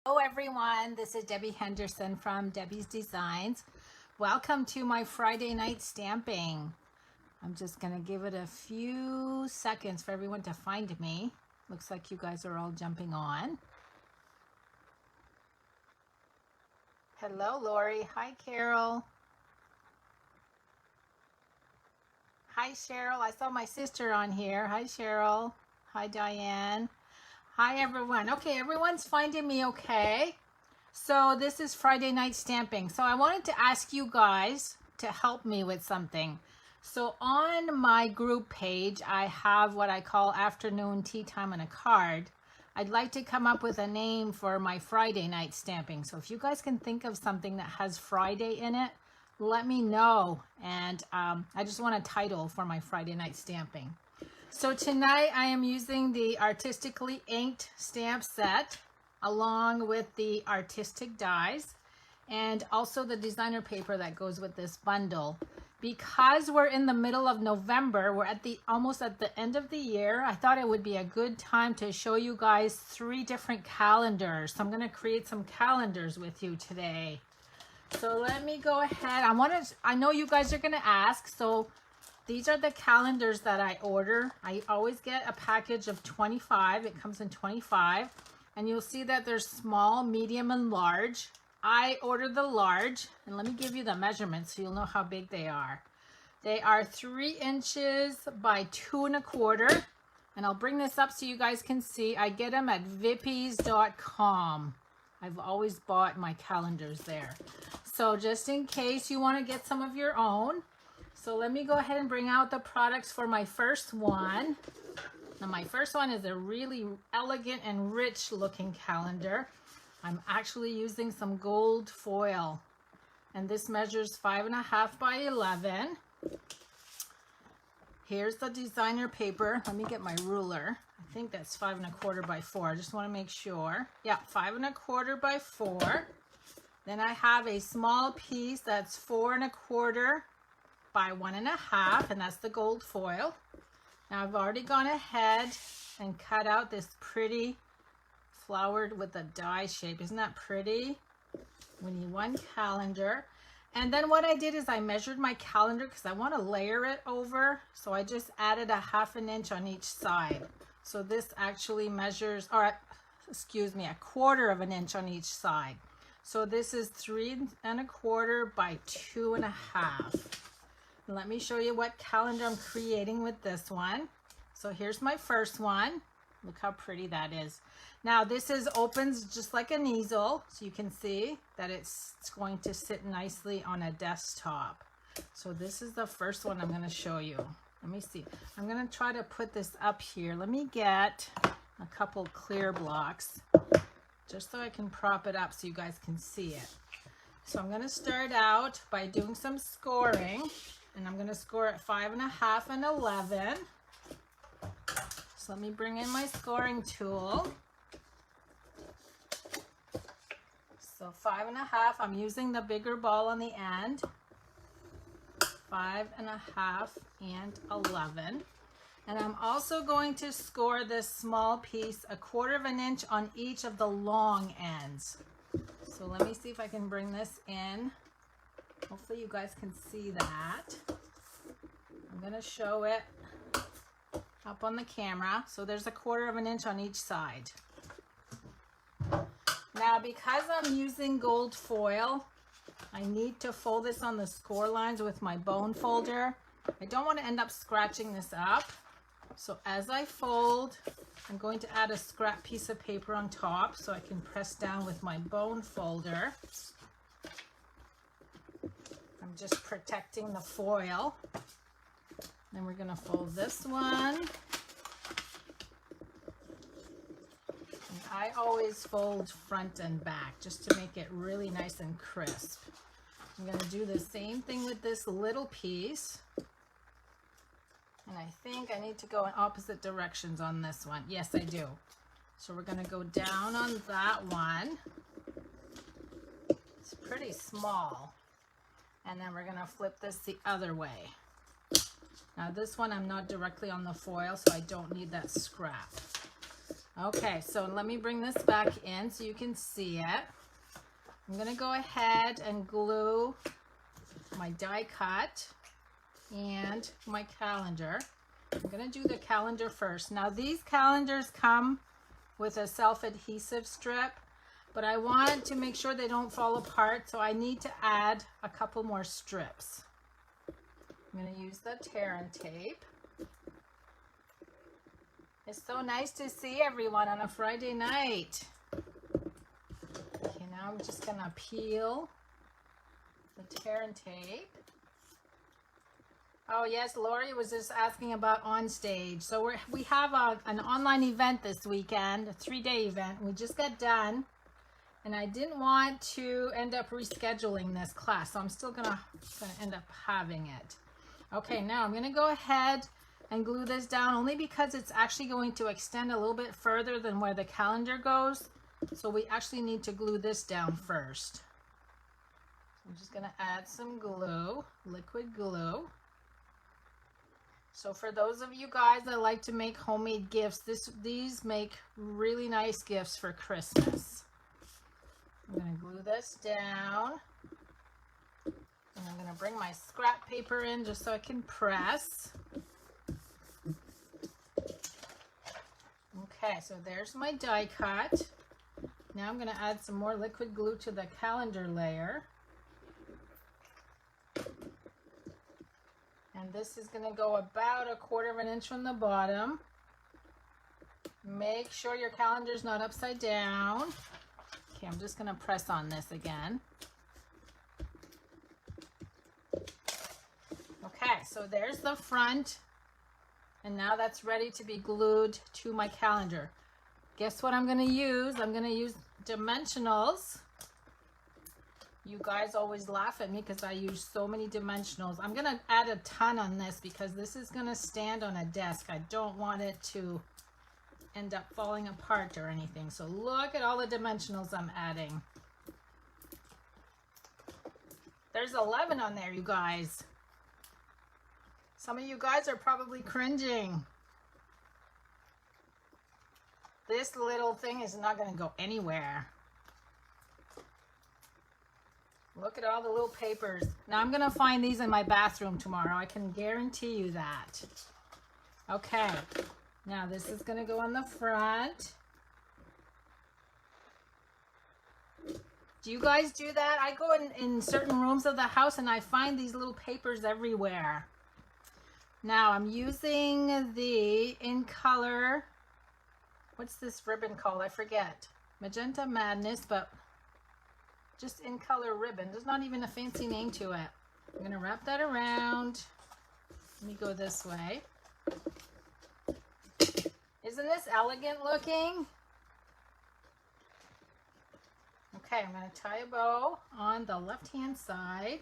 Hello everyone, this is Debbie Henderson from Debbie's Designs. Welcome to my Friday night stamping. I'm just going to give it a few seconds for everyone to find me. Looks like you guys are all jumping on. Hello Lori, hi Carol. Hi Cheryl, I saw my sister on here. Hi Cheryl, hi Diane. Hi everyone. Okay, everyone's finding me okay. So this is Friday night stamping. So I wanted to ask you guys to help me with something. So on my group page, I have what I call afternoon tea time on a card. I'd like to come up with a name for my Friday night stamping. So if you guys can think of something that has Friday in it, let me know. And I just want a title for my Friday night stamping. So tonight I am using the artistically inked stamp set along with the artistic dies and also the designer paper that goes with this bundle. Because we're in the middle of November, we're at almost at the end of the year, I thought it would be a good time to show you guys 3 different calendars. So I'm going to create some calendars with you today. So let me go ahead. I know you guys are going to ask, so these are the calendars that I order. I always get a package of 25. It comes in 25. And you'll see that there's small, medium, and large. I ordered the large. And let me give you the measurements so you'll know how big they are. They are 3 inches by 2 1/4. And I'll bring this up so you guys can see. I get them at vippies.com. I've always bought my calendars there. So just in case you want to get some of your own. So let me go ahead and bring out the products for my first one. Now my first one is a really elegant and rich looking calendar. I'm actually using some gold foil. And this measures 5.5 by 11. Here's the designer paper. Let me get my ruler. I think that's 5 1/4 by 4. I just want to make sure. Yeah, 5 1/4 by 4. Then I have a small piece that's 4 1/4 by 1.5, and that's the gold foil. Now I've already gone ahead and cut out this pretty flowered with a die shape. Isn't that pretty? We need 1 calendar. And then what I did is I measured my calendar because I want to layer it over. So I just added a 1/2 inch on each side. So this actually measures, or excuse me, 1/4 inch on each side. So this is 3 1/4 by 2 1/2. Let me show you what calendar I'm creating with this one. So here's my first one. Look how pretty that is. Now this opens just like an easel, so you can see that it's going to sit nicely on a desktop. So this is the first one I'm going to show you. Let me see. I'm going to try to put this up here. Let me get a couple clear blocks just so I can prop it up so you guys can see it. So I'm going to start out by doing some scoring. And I'm going to score at 5.5 and 11. So let me bring in my scoring tool. So 5.5, I'm using the bigger ball on the end. 5.5 and 11. And I'm also going to score this small piece 1/4 inch on each of the long ends. So let me see if I can bring this in. Hopefully you guys can see that. I'm going to show it up on the camera. So there's 1/4 inch on each side. Now because I'm using gold foil, I need to fold this on the score lines with my bone folder. I don't want to end up scratching this up. So as I fold, I'm going to add a scrap piece of paper on top so I can press down with my bone folder. I'm just protecting the foil. Then we're going to fold this one. And I always fold front and back just to make it really nice and crisp. I'm going to do the same thing with this little piece. And I think I need to go in opposite directions on this one. Yes, I do. So we're going to go down on that one. It's pretty small. And then we're going to flip this the other way. Now this one I'm not directly on the foil, so I don't need that scrap. Okay, so let me bring this back in so you can see it. I'm going to go ahead and glue my die cut and my calendar. I'm going to do the calendar first. Now these calendars come with a self-adhesive strip, but I want to make sure they don't fall apart, so I need to add a couple more strips. I'm going to use the tear and tape. It's so nice to see everyone on a Friday night. Okay, now I'm just going to peel the tear and tape. Oh yes, Lori was just asking about On Stage. So we have an online event this weekend, a 3-day event. We just got done, and I didn't want to end up rescheduling this class, so I'm still gonna end up having it. Okay, now I'm gonna go ahead and glue this down, only because it's actually going to extend a little bit further than where the calendar goes. So we actually need to glue this down first. I'm just gonna add some glue, liquid glue. So for those of you guys that like to make homemade gifts, these make really nice gifts for Christmas. I'm gonna glue this down. And I'm gonna bring my scrap paper in just so I can press. Okay, so there's my die cut. Now I'm going to add some more liquid glue to the calendar layer. And this is going to go about 1/4 inch from the bottom. Make sure your calendar's not upside down. Okay, I'm just going to press on this again. Okay, so there's the front. And now that's ready to be glued to my calendar. Guess what I'm going to use? I'm going to use dimensionals. You guys always laugh at me because I use so many dimensionals. I'm going to add a ton on this because this is going to stand on a desk. I don't want it to end up falling apart or anything. So look at all the dimensionals I'm adding. There's 11 on there, you guys. Some of you guys are probably cringing. This little thing is not going to go anywhere. Look at all the little papers. Now I'm going to find these in my bathroom tomorrow. I can guarantee you that. Okay. Now this is going to go on the front. Do you guys do that? I go in certain rooms of the house and I find these little papers everywhere. Now I'm using the In Color, what's this ribbon called? I forget. Magenta Madness, but just In Color ribbon. There's not even a fancy name to it. I'm going to wrap that around. Let me go this way. Isn't this elegant looking? Okay, I'm going to tie a bow on the left-hand side.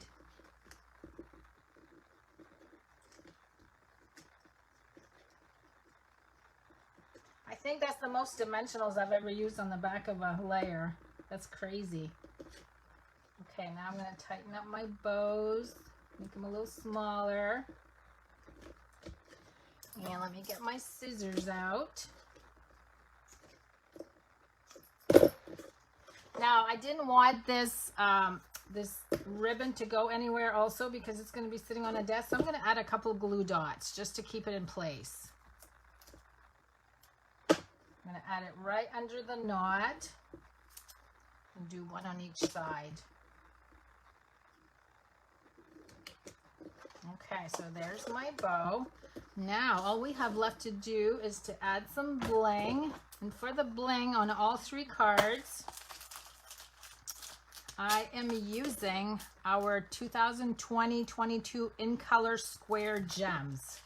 I think that's the most dimensionals I've ever used on the back of a layer. That's crazy. Okay, now I'm going to tighten up my bows, make them a little smaller. And let me get my scissors out. Now, I didn't want this this ribbon to go anywhere also because it's going to be sitting on a desk. So I'm going to add a couple of glue dots just to keep it in place. I'm going to add it right under the knot and do one on each side. Okay, so there's my bow. Now all we have left to do is to add some bling. And for the bling on all 3 cards, I am using our 2020-22 In Color Square Gems.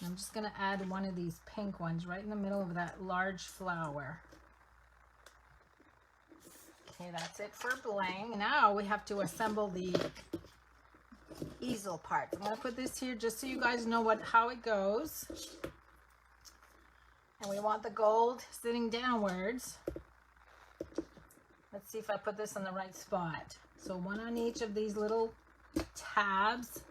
I'm just going to add one of these pink ones right in the middle of that large flower. Okay, that's it for bling. Now we have to assemble the easel parts. I'm going to put this here just so you guys know how it goes. And we want the gold sitting downwards. Let's see if I put this in the right spot. So one on each of these little tabs.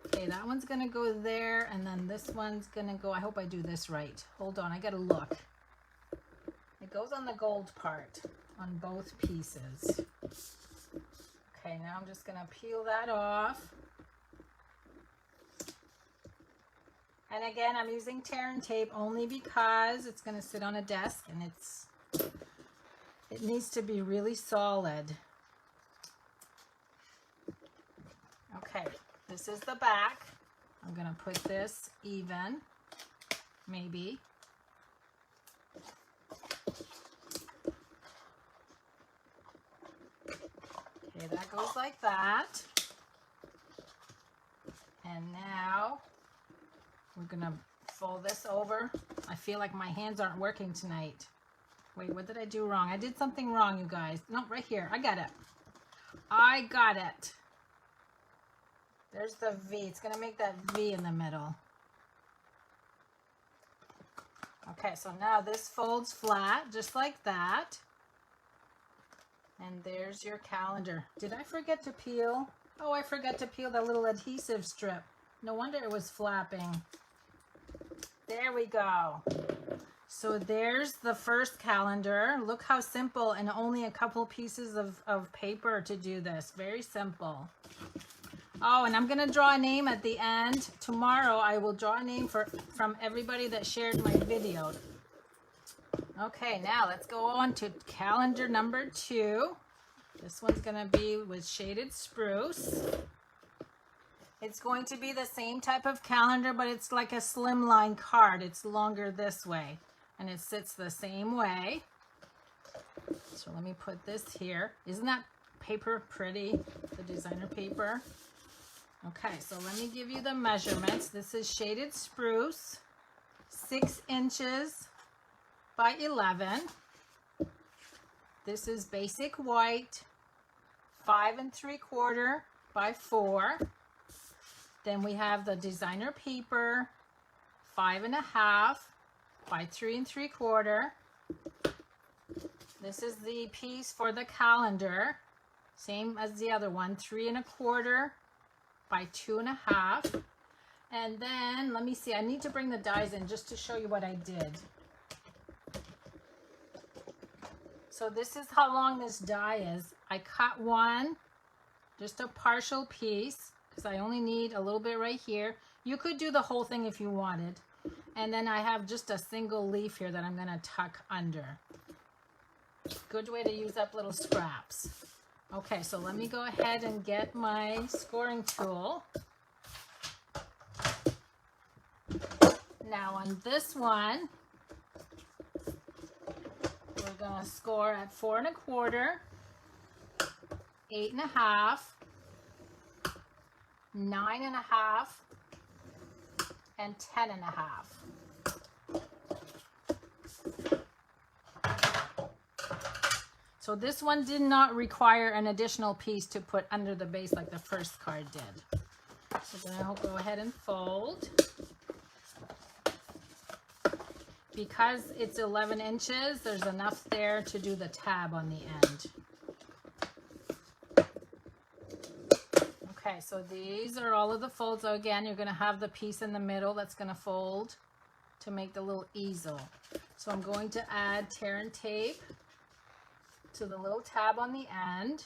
Okay, that one's going to go there, and then this one's going to go, I hope I do this right. Hold on, I got to look. it goes on the gold part on both pieces. Okay, now I'm just gonna peel that off. And again, I'm using tear and tape only because it's gonna sit on a desk and it needs to be really solid. Okay, this is the back. I'm gonna put this even, maybe. Okay, that goes like that. And now we're gonna fold this over. I feel like my hands aren't working tonight. Wait, what did I do wrong? I did something wrong, you guys. No, right here. I got it. I got it. There's the V. It's gonna make that V in the middle. Okay, so now this folds flat, just like that. And there's your calendar. Did I forget to peel? Oh, I forgot to peel the little adhesive strip. No wonder it was flapping. There we go. So there's the first calendar. Look how simple, and only a couple pieces of paper to do this. Very simple. Oh, and I'm gonna draw a name at the end. Tomorrow I will draw a name from everybody that shared my video. Okay, now let's go on to calendar number 2. This one's gonna be with shaded spruce. It's going to be the same type of calendar, but it's like a slimline card. It's longer this way, and it sits the same way. So let me put this here. Isn't that paper pretty? The designer paper. Okay, so let me give you the measurements. This is shaded spruce, 6 inches by 11. This is basic white, 5 3/4 by 4. Then we have the designer paper, 5 1/2 by 3 3/4. This is the piece for the calendar, same as the other one, 3 1/4 by 2 1/2. And then let me see, I need to bring the dies in just to show you what I did. So this is how long this die is. I cut one, just a partial piece, because I only need a little bit right here. You could do the whole thing if you wanted. And then I have just a single leaf here that I'm gonna tuck under. Good way to use up little scraps. Okay, so let me go ahead and get my scoring tool. Now on this one, we're gonna score at 4 1/4, 8 1/2, 9 1/2, and 10 1/2. So this one did not require an additional piece to put under the base like the first card did. So then I'll go ahead and fold. Because it's 11 inches, there's enough there to do the tab on the end. Okay, so these are all of the folds. So again, you're gonna have the piece in the middle that's gonna fold to make the little easel. So I'm going to add tear and tape to the little tab on the end.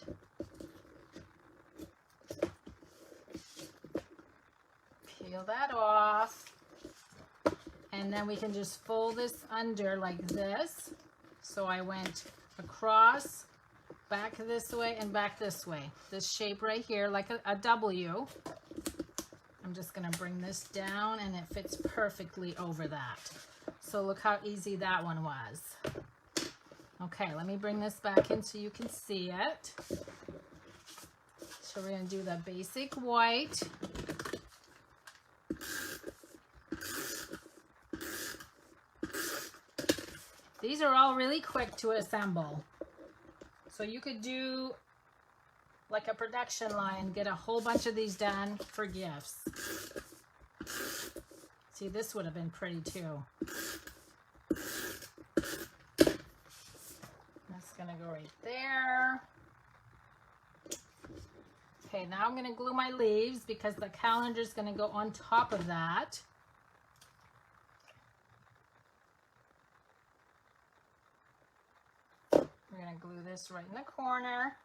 Peel that off. And then we can just fold this under like this. So I went across, back this way, and back this way. This shape right here, like a W. I'm just gonna bring this down and it fits perfectly over that. So look how easy that one was. Okay, let me bring this back in so you can see it. So we're gonna do the basic white. These are all really quick to assemble. So you could do like a production line, get a whole bunch of these done for gifts. See, this would have been pretty too. That's gonna go right there. Okay, now I'm gonna glue my leaves because the calendar is gonna go on top of that. going to glue this right in the corner.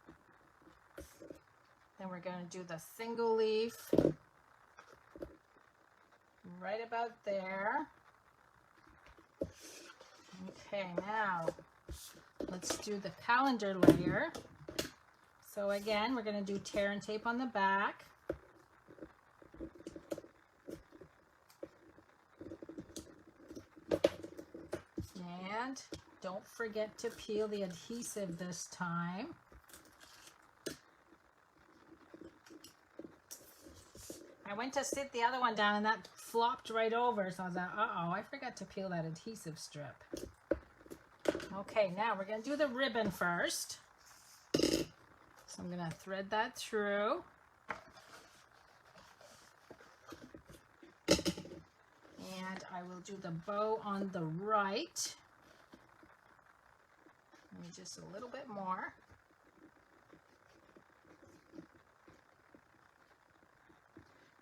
Then we're going to do the single leaf right about there. Okay, now let's do the calendar layer. So again, we're going to do tear and tape on the back. And don't forget to peel the adhesive this time. I went to sit the other one down and that flopped right over. So I was like, uh-oh, I forgot to peel that adhesive strip. Okay, now we're going to do the ribbon first. So I'm going to thread that through. And I will do the bow on the right. Maybe just a little bit more.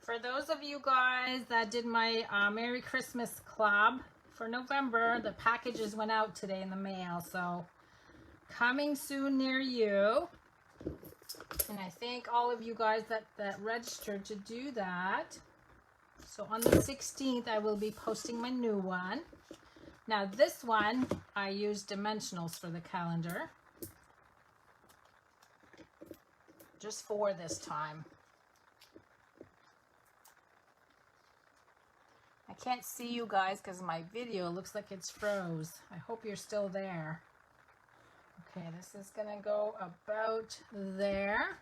For those of you guys that did my Merry Christmas Club for November, the packages went out today in the mail. So coming soon near you. And I thank all of you guys that registered to do that. So on the 16th, I will be posting my new one. Now this one, I used dimensionals for the calendar. Just 4 this time. I can't see you guys because my video looks like it's froze. I hope you're still there. Okay, this is gonna go about there.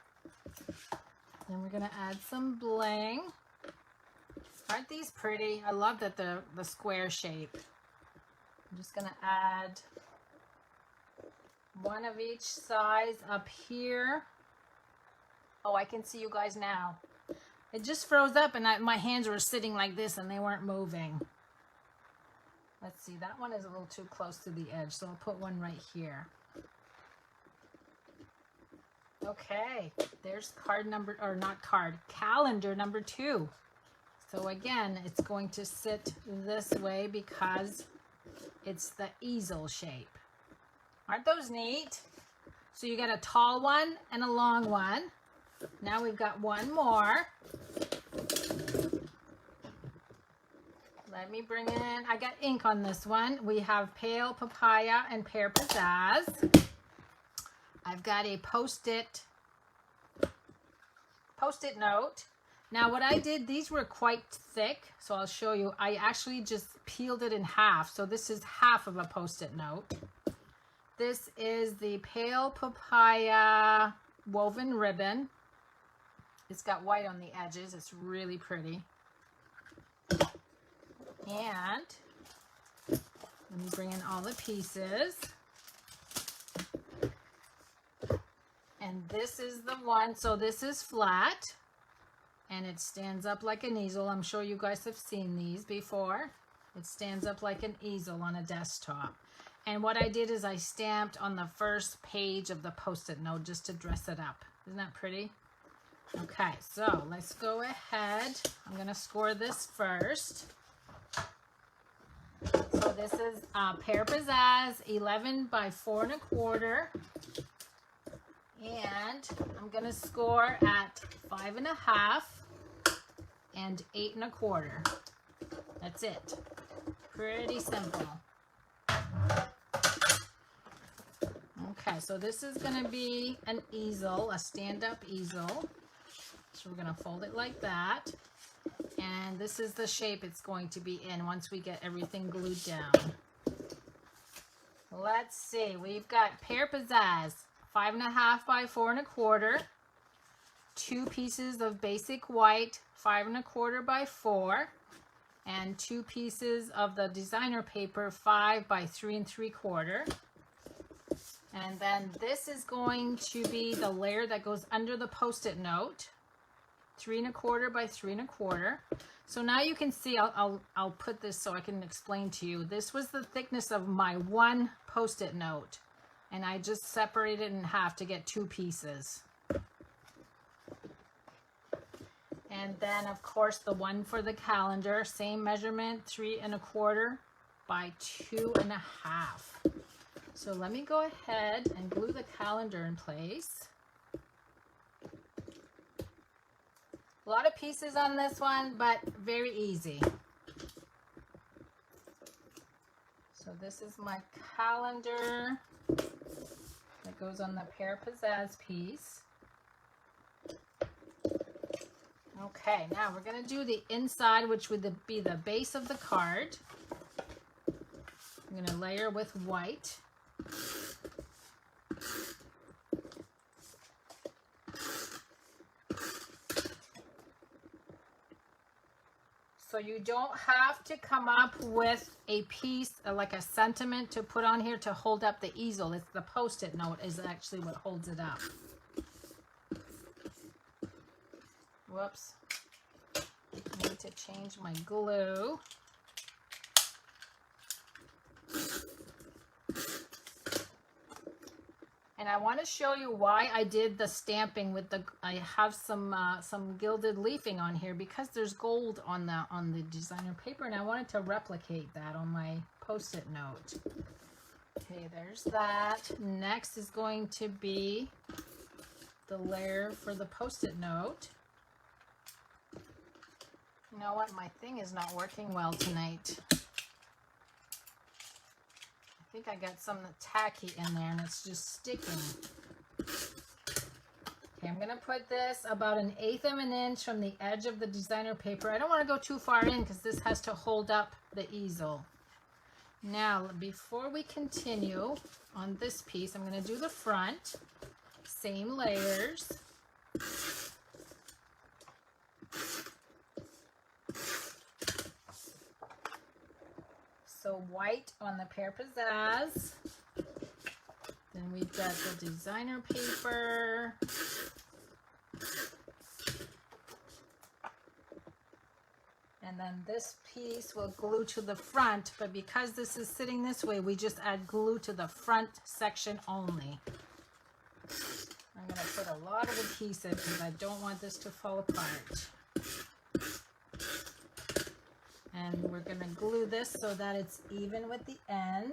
Then we're gonna add some bling. Aren't these pretty? I love that the square shape. I'm just gonna add one of each size up here. Oh, I can see you guys now. It just froze up and my hands were sitting like this and they weren't moving. Let's see, that one is a little too close to the edge, so I'll put one right here. Okay, there's calendar number 2. So again, it's going to sit this way because it's the easel shape. Aren't those neat? So you got a tall one and a long one. Now we've got one more. Let me bring in, I got ink on this one. We have Pale Papaya and Pear Pizzazz. I've got a post-it note. Now what I did, these were quite thick, so I'll show you. I actually just peeled it in half. So this is half of a post-it note. This is the Pale Papaya woven ribbon. It's got white on the edges. It's really pretty. And let me bring in all the pieces. And this is the one, so this is flat. And it stands up like an easel. I'm sure you guys have seen these before. It stands up like an easel on a desktop. And what I did is I stamped on the first page of the post-it note just to dress it up. Isn't that pretty? Okay, so let's go ahead. I'm going to score this first. So this is Pear Pizzazz 11 by 4 1/4. And I'm going to score at 5 1/2 and 8 1/4. That's it. Pretty simple. Okay, so this is going to be an easel, a stand-up easel. So we're going to fold it like that. And this is the shape it's going to be in once we get everything glued down. Let's see. We've got Pear Pizzazz 5 1/2 by 4 1/4. 2 pieces of basic white 5 1/4 by 4. And 2 pieces of the designer paper 5 by 3 3/4. And then this is going to be the layer that goes under the post-it note. 3 1/4 by 3 1/4. So now you can see, I'll put this so I can explain to you. This was the thickness of my one post-it note. And I just separated it in half to get 2 pieces. And then of course the one for the calendar, same measurement, 3 1/4 by 2 1/2. So let me go ahead and glue the calendar in place. A lot of pieces on this one, but very easy. So this is my calendar that goes on the Pear Pizzazz piece. Okay, now we're going to do the inside, which would be the base of the card. I'm going to layer with white. So you don't have to come up with a piece, like a sentiment to put on here to hold up the easel. It's the Post-it note is actually what holds it up. Whoops. I need to change my glue. And I want to show you why I did the stamping with the, I have some gilded leafing on here because there's gold on the designer paper, and I wanted to replicate that on my Post-it note. Okay, there's that. Next is going to be the layer for the Post-it note. You know what? My thing is not working well tonight. I think I got some tacky in there and it's just sticking. Okay, I'm going to put this about 1/8 of an inch from the edge of the designer paper. I don't want to go too far in because this has to hold up the easel. Now, before we continue on this piece, I'm going to do the front. Same layers. So white on the Pear Pizzazz. Then we've got the designer paper. And then this piece will glue to the front, but because this is sitting this way, we just add glue to the front section only. I'm going to put a lot of adhesive because I don't want this to fall apart. And we're going to glue this so that it's even with the end.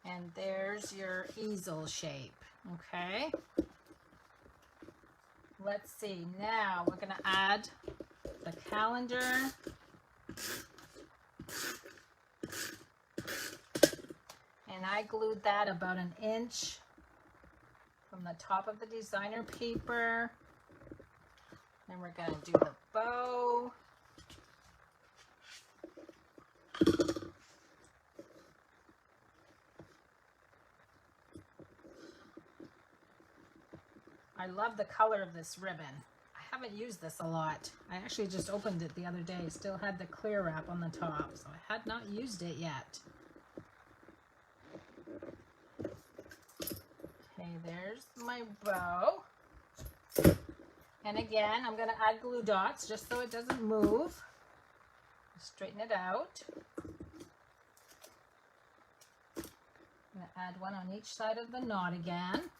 And there's your easel shape, okay? Let's see, now we're going to add the calendar. And I glued that about 1 inch from the top of the designer paper. Then we're going to do the bow. I love the color of this ribbon. I haven't used this a lot. I actually just opened it the other day. It still had the clear wrap on the top, so I had not used it yet. Okay, there's my bow. And again, I'm going to add glue dots just so it doesn't move. Straighten it out. I'm going to add one on each side of the knot again.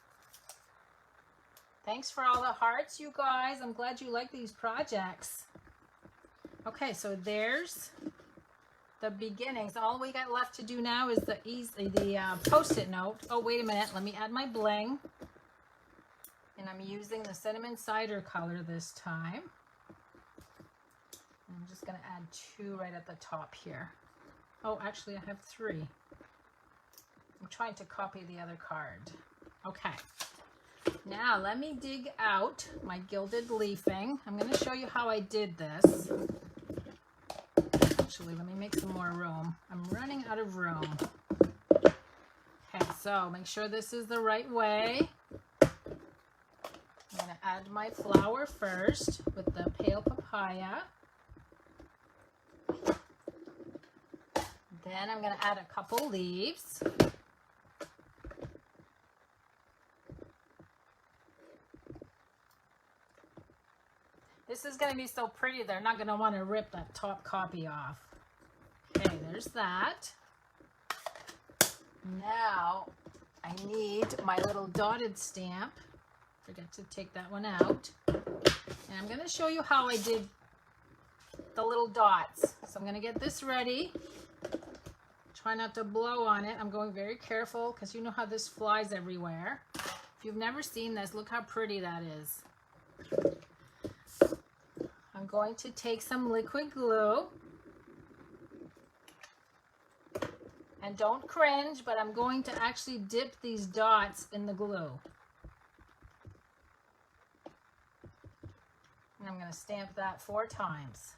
Thanks for all the hearts, you guys. I'm glad you like these projects. Okay, so there's the beginnings. All we got left to do now is the Post-it note. Oh, wait a minute. Let me add my bling. And I'm using the cinnamon cider color this time. I'm just going to add 2 right at the top here. Oh, actually I have 3. I'm trying to copy the other card. Okay. Now let me dig out my gilded leafing. I'm going to show you how I did this. Actually, let me make some more room. I'm running out of room. Okay, so make sure this is the right way. I'm going to add my flower first with the pale papaya. Then I'm going to add a couple leaves. This is going to be so pretty, they're not going to want to rip that top copy off. Okay, there's that. Now, I need my little dotted stamp. Forget to take that one out. And I'm going to show you how I did the little dots. So I'm going to get this ready. Try not to blow on it. I'm going very careful because you know how this flies everywhere. If you've never seen this, look how pretty that is. I'm going to take some liquid glue. And don't cringe, but I'm going to actually dip these dots in the glue. And I'm going to stamp that 4 times.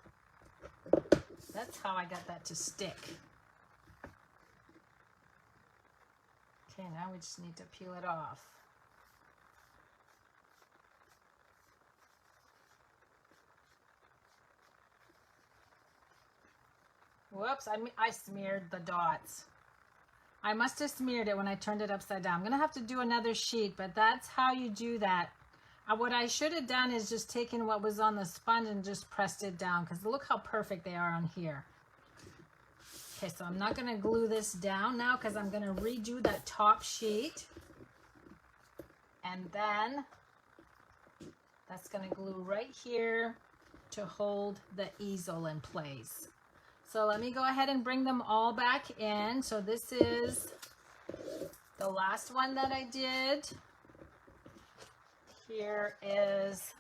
That's how I got that to stick. Okay, now we just need to peel it off. Whoops, I smeared the dots. I must have smeared it when I turned it upside down. I'm going to have to do another sheet, but that's how you do that. What I should have done is just taken what was on the sponge and just pressed it down, because look how perfect they are on here. Okay, so I'm not going to glue this down now because I'm going to redo that top sheet. And then that's going to glue right here to hold the easel in place. So let me go ahead and bring them all back in. So this is the last one that I did. Here is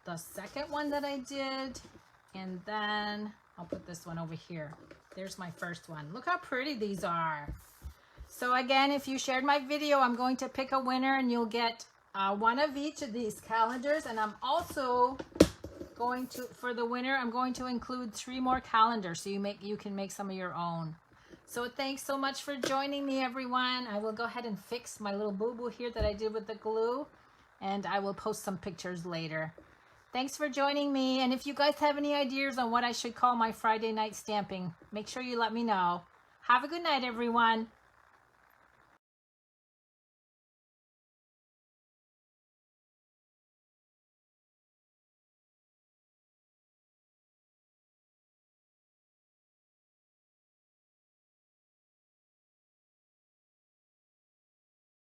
the second one that I did. And then I'll put this one over here. There's my first one. Look how pretty these are. So again, if you shared my video, I'm going to pick a winner and you'll get one of each of these calendars. And I'm also going to, for the winner, I'm going to include 3 more calendars so you can make some of your own. So thanks so much for joining me, everyone. I will go ahead and fix my little boo-boo here that I did with the glue, and I will post some pictures later. Thanks for joining me, and if you guys have any ideas on what I should call my Friday night stamping, make sure you let me know. Have a good night, everyone.